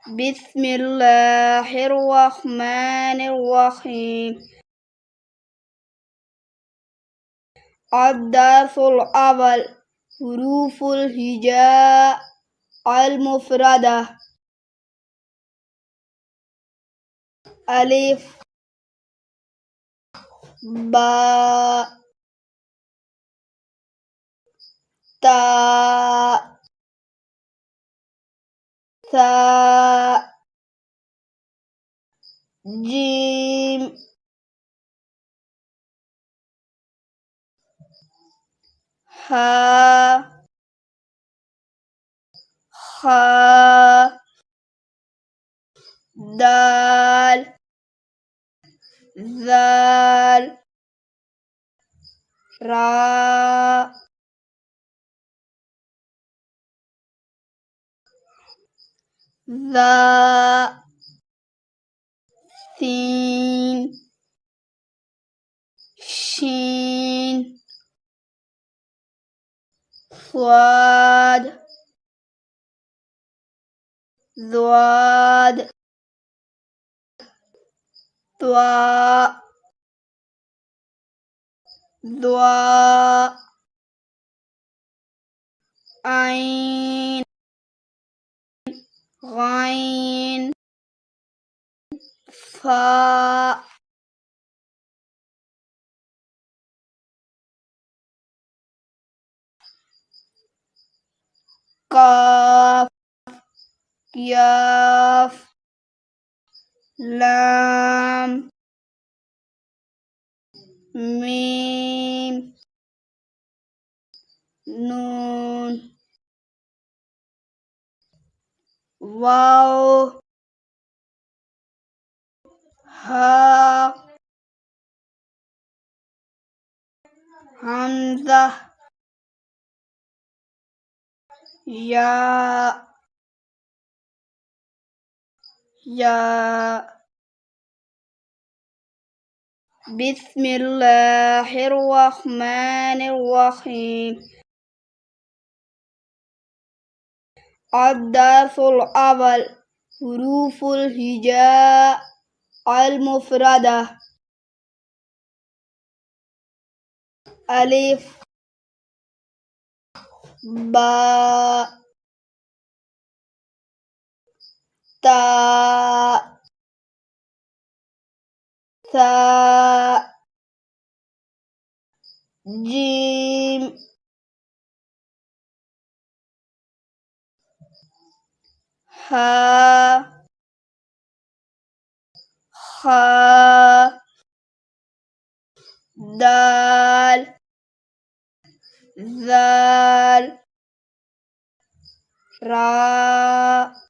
بسم الله الرحمن الرحيم. الدرس الأول حروف الهجاء المفردة. ألف باء تاء ثاء جيم ها خاء دال ذال راء ذا سين شين صاد ضاد ضاء ضاء عين غين فاء قاف ياف لام ميم نون واو ها همزة يا بسم الله الرحمن الرحيم. الدرس الأول حروف الهجاء المفردة. ألف باء تاء ثاء جيم ها خاء دال ذال راء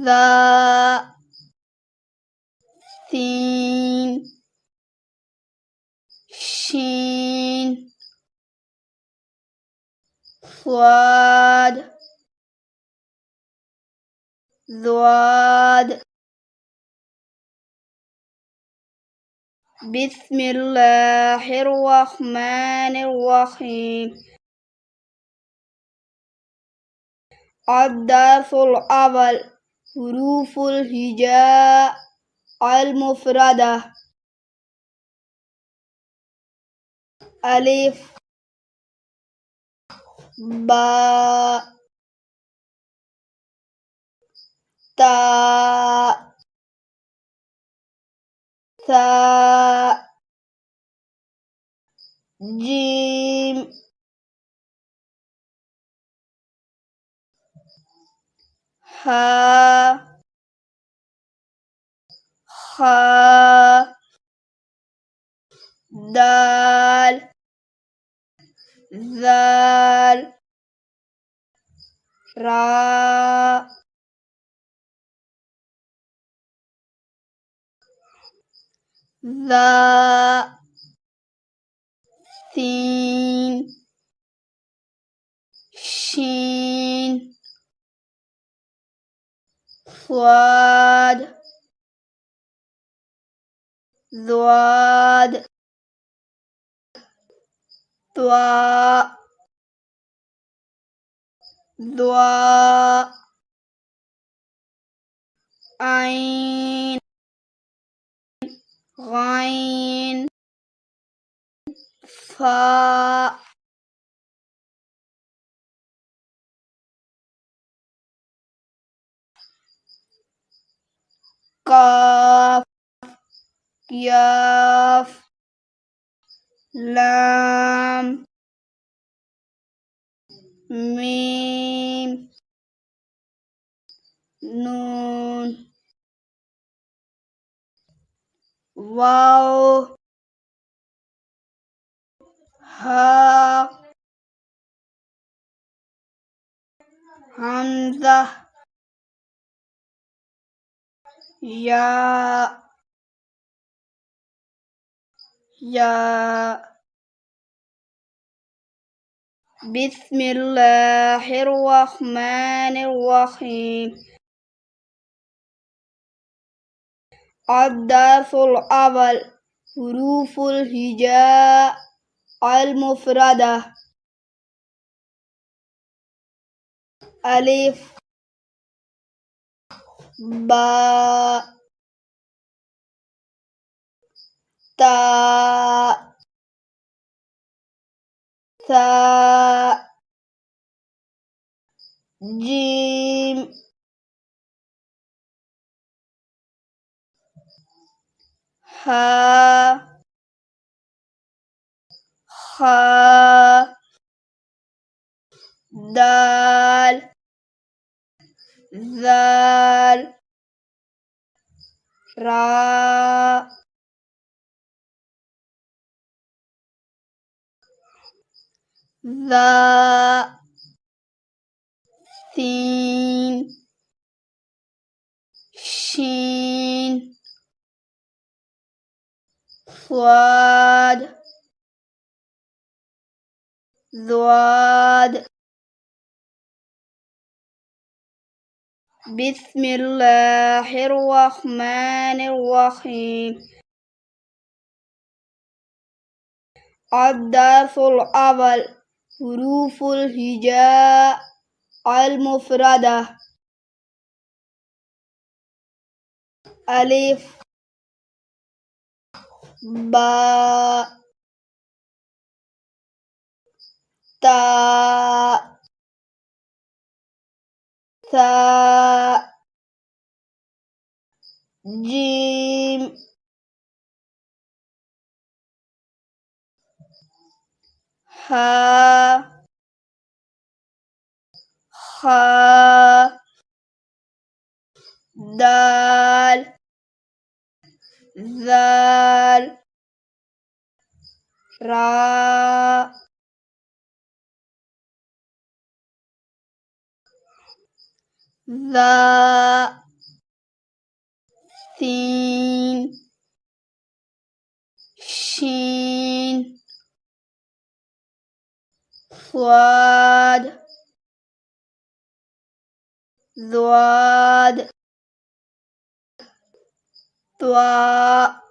ذا سين شين صاد ضاد. بسم الله الرحمن الرحيم. الدرس الأول حروف الهجاء المفردة. ألف باء تاء ثاء جيم ها خاء دال ذال راء ذا سين شين صاد ضاد ضاء ضاء عين غين فاء قاف ياف لام ميم نون واو ها همزة يا بسم الله الرحمن الرحيم. الدرس الأول حروف الهجاء المفردة. ألف باء تاء ثاء جيم ها خاء دال ذال راء ذا سين شين صاد ضاد. بسم الله الرحمن الرحيم. الدرس الأول حروف الهجاء المفردة. ألف باء تاء ثاء جيم ها خاء دال ذال راء ذا سين شين صاد ضاد طاء